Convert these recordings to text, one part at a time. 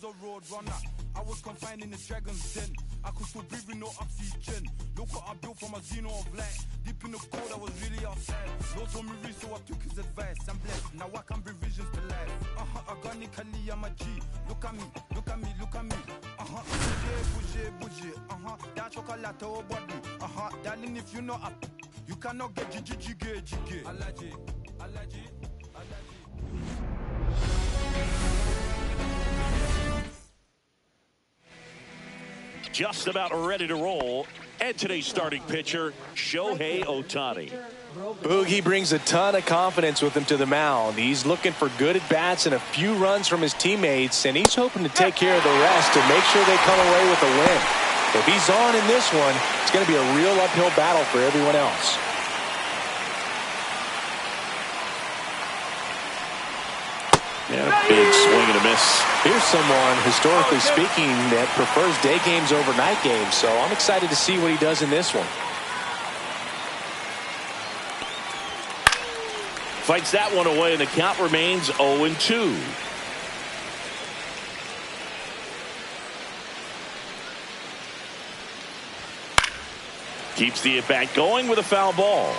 was a road runner. I was confined in the dragon's den. I could still breathe with no oxygen. Look what I built from a xeno of light. Deep in the cold, I was really outside. No told me reach, so I took his advice. I'm blessed, now I can bring visions to life. Organically, I'm a G. Look at me, look at me, look at me. Bouger, bouger, that chocolate or body. Darling, if you know up, you cannot get jiggy. Allergy, allergy, allergy. Just about ready to roll. And today's starting pitcher, Shohei Ohtani. Boogie brings a ton of confidence with him to the mound. He's looking for good at-bats and a few runs from his teammates, and he's hoping to take care of the rest to make sure they come away with a win. If he's on in this one, it's going to be a real uphill battle for everyone else. And a big swing and a miss. Here's someone, historically speaking, that prefers day games over night games, so I'm excited to see what he does in this one. Fights that one away, and the count remains 0-2. Keeps the at-bat going with a foul ball.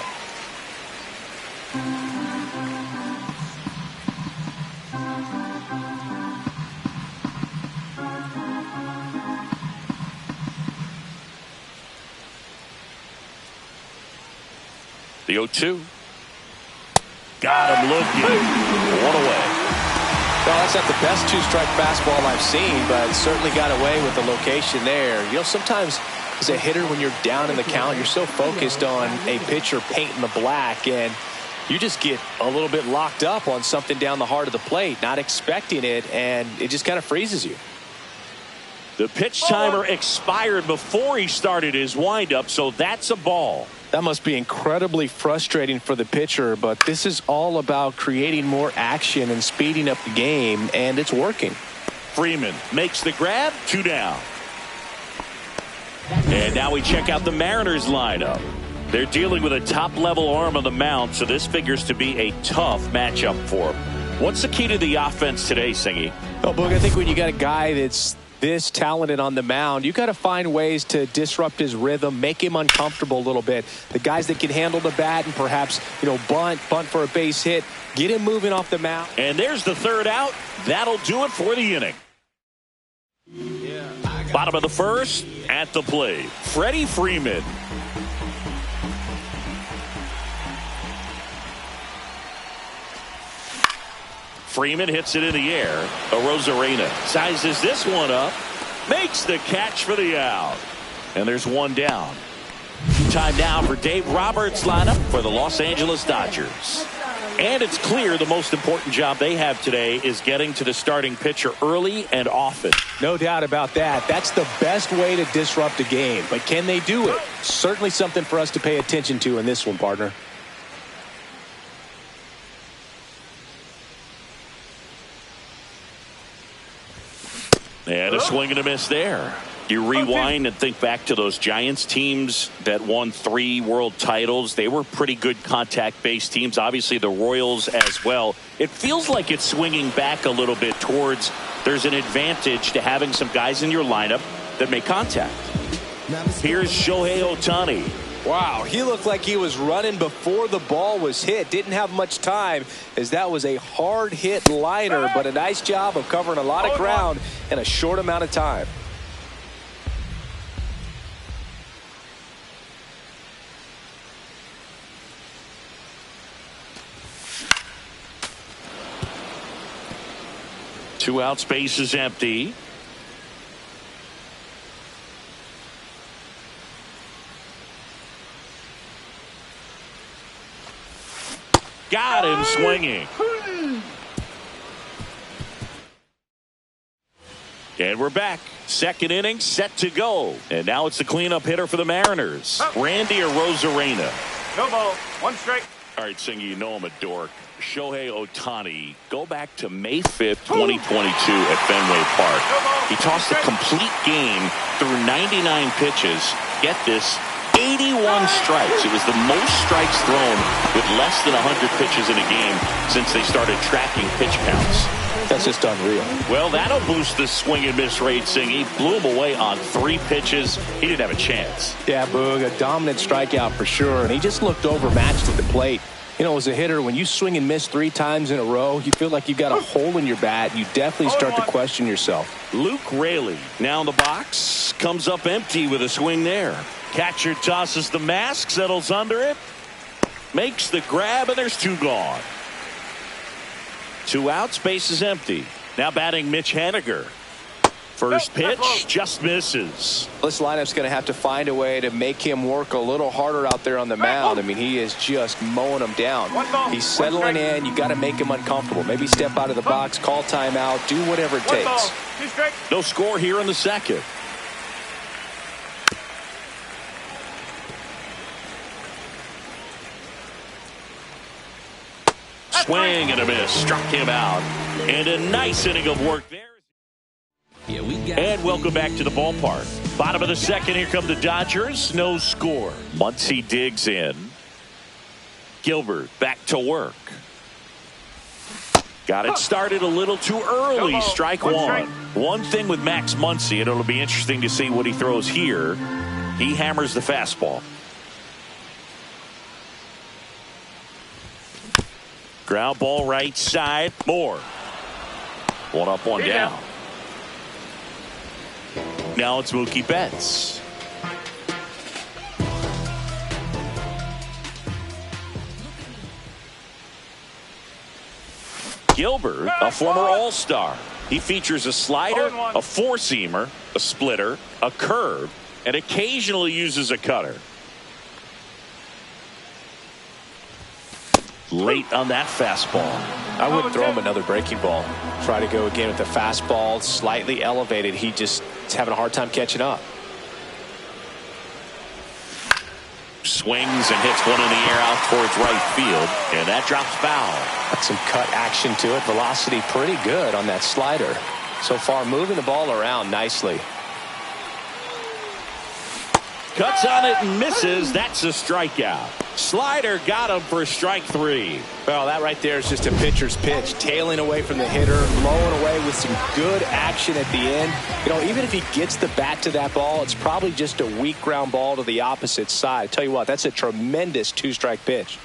The 0-2. Got him looking. One away. Well, that's not the best two-strike fastball I've seen, but certainly got away with the location there. You know, sometimes as a hitter, when you're down in the count, you're so focused on a pitcher painting the black, and you just get a little bit locked up on something down the heart of the plate, not expecting it, and it just kind of freezes you. The pitch timer expired before he started his windup, so that's a ball. That must be incredibly frustrating for the pitcher, but this is all about creating more action and speeding up the game, and it's working. Freeman makes the grab, 2 down. And now we check out the Mariners lineup. They're dealing with a top-level arm on the mound, so this figures to be a tough matchup for them. What's the key to the offense today, Singy? Well, Boog, I think when you got a guy that's this talented on the mound, you got to find ways to disrupt his rhythm, make him uncomfortable a little bit. The guys that can handle the bat and perhaps, bunt for a base hit, get him moving off the mound. And there's the third out. That'll do it for the inning. Bottom of the first, at the plate, Freddie Freeman. Freeman hits it in the air. Arozarena sizes this one up, makes the catch for the out. And there's one down. Time now for Dave Roberts' lineup for the Los Angeles Dodgers. And it's clear the most important job they have today is getting to the starting pitcher early and often. No doubt about that. That's the best way to disrupt a game. But can they do it? Certainly something for us to pay attention to in this one, partner. And a swing and a miss there. You rewind and think back to those Giants teams that won 3 world titles. They were pretty good contact-based teams. Obviously, the Royals as well. It feels like it's swinging back a little bit towards there's an advantage to having some guys in your lineup that make contact. Here's Shohei Ohtani. Wow, he looked like he was running before the ball was hit. Didn't have much time as that was a hard hit liner, but a nice job of covering a lot of ground in a short amount of time. Two outs, base is empty. Got him swinging. And we're back. Second inning set to go. And now it's the cleanup hitter for the Mariners, Randy Arozarena. No ball. 1 strike. All right, Singy, you know I'm a dork. Shohei Ohtani, go back to May 5th, 2022 at Fenway Park. He tossed a complete game through 99 pitches. Get this, 81 strikes. It was the most strikes thrown with less than 100 pitches in a game since they started tracking pitch counts. That's just unreal. Well, that'll boost the swing and miss rate, Singh. He blew him away on 3 pitches. He didn't have a chance. Yeah, Boog, a dominant strikeout for sure, and he just looked overmatched at the plate. You know, as a hitter, when you swing and miss 3 times in a row, you feel like you've got a hole in your bat. You definitely start to question yourself. Luke Raley now in the box. Comes up empty with a swing there. Catcher tosses the mask, settles under it. Makes the grab, and there's 2 gone. 2 outs, base is empty. Now batting Mitch Haniger. First pitch just misses. This lineup's going to have to find a way to make him work a little harder out there on the mound. I mean, he is just mowing them down. He's settling in. You got to make him uncomfortable. Maybe step out of the box, call timeout, do whatever it takes. No score here in the second. Swing and a miss. Struck him out. And a nice inning of work there. And welcome back to the ballpark. Bottom of the second, here come the Dodgers. No score. Muncy digs in. Gilbert back to work. Got it started a little too early. Strike 1. One thing with Max Muncy, and it'll be interesting to see what he throws here. He hammers the fastball. Ground ball right side. Moore. 1 up, 1 down. Now it's Mookie Betts. Gilbert, a former All-Star. He features a slider, a 4-seamer, a splitter, a curve, and occasionally uses a cutter. Late on that fastball. I would throw him another breaking ball. Try to go again with the fastball, slightly elevated. He just is having a hard time catching up. Swings and hits one in the air out towards right field, and that drops foul. Got some cut action to it. Velocity pretty good on that slider. So far, moving the ball around nicely. Cuts on it and misses. That's a strikeout. Slider got him for strike 3. Well, that right there is just a pitcher's pitch. Tailing away from the hitter, blowing away with some good action at the end. You know, even if he gets the bat to that ball, it's probably just a weak ground ball to the opposite side. Tell you what, that's a tremendous 2-strike pitch.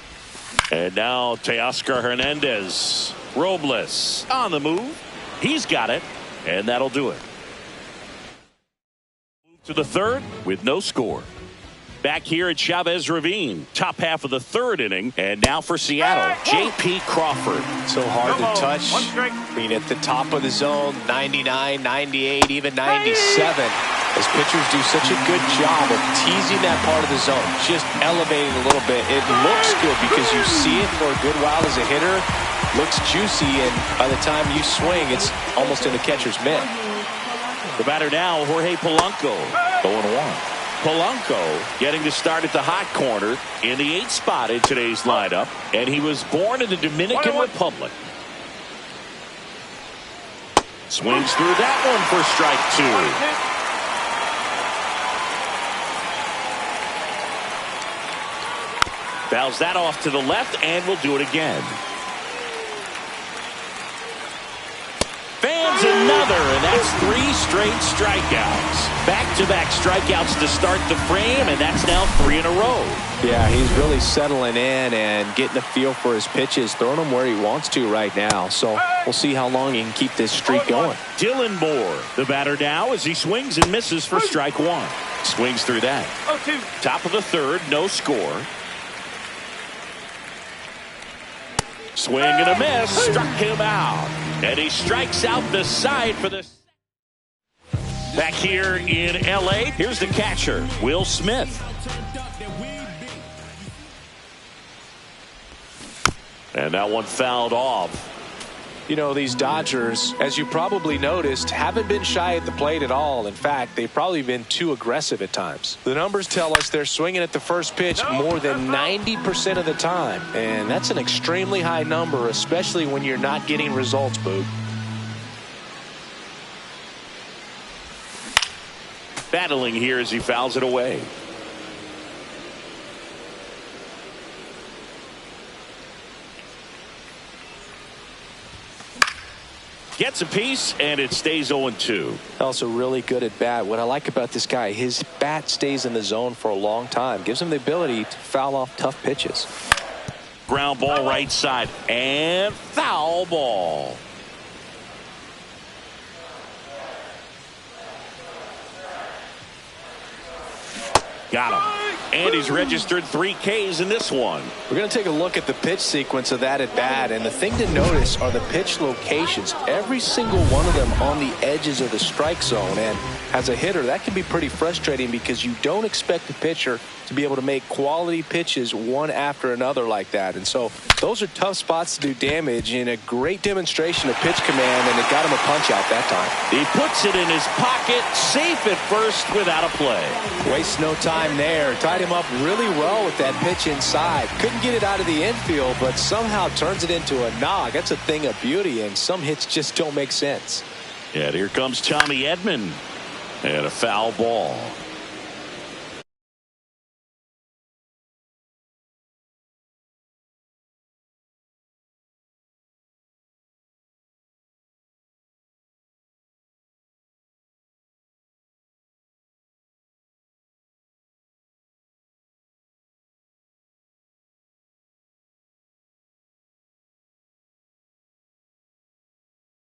And now Teoscar Hernandez. Robles on the move. He's got it, and that'll do it. To the third with no score. Back here at Chavez Ravine, top half of the 3rd inning, and now for Seattle, J.P. Crawford. So hard to touch. I mean, at the top of the zone, 99, 98, even 97. As pitchers do such a good job of teasing that part of the zone, just elevating a little bit. It looks good because you see it for a good while as a hitter. Looks juicy, and by the time you swing, it's almost in the catcher's mitt. The batter now, Jorge Polanco, 0-1. Polanco getting to start at the hot corner in the 8th spot in today's lineup, and he was born in the Dominican Republic. Swings through that one for strike 2. Fouls that off to the left, and will do it again. Fans another, and that's 3 straight strikeouts. Back-to-back strikeouts to start the frame, and that's now 3 in a row. Yeah, he's really settling in and getting a feel for his pitches, throwing them where he wants to right now. So we'll see how long he can keep this streak going. Dylan Moore, the batter now, as he swings and misses for strike 1. Swings through that. Top of the 3rd, no score. Swing and a miss, struck him out. And he strikes out the side for the... Back here in L.A., here's the catcher, Will Smith. And that one fouled off. You know, these Dodgers, as you probably noticed, haven't been shy at the plate at all. In fact, they've probably been too aggressive at times. The numbers tell us they're swinging at the first pitch more than 90% of the time. And that's an extremely high number, especially when you're not getting results, Boog. Battling here as he fouls it away. Gets a piece, and it stays 0-2. Also really good at bat. What I like about this guy, his bat stays in the zone for a long time. Gives him the ability to foul off tough pitches. Ground ball right side, and foul ball. Got him. And he's registered 3 Ks in this one. We're going to take a look at the pitch sequence of that at bat, and the thing to notice are the pitch locations. Every single one of them on the edges of the strike zone, and as a hitter, that can be pretty frustrating because you don't expect the pitcher to be able to make quality pitches one after another like that. And so those are tough spots to do damage, and a great demonstration of pitch command, and it got him a punch out that time. He puts it in his pocket, safe at first without a play. Wastes no time there. Tied him up really well with that pitch inside. Couldn't get it out of the infield, but somehow turns it into a knock. That's a thing of beauty, and some hits just don't make sense. And here comes Tommy Edman. And a foul ball.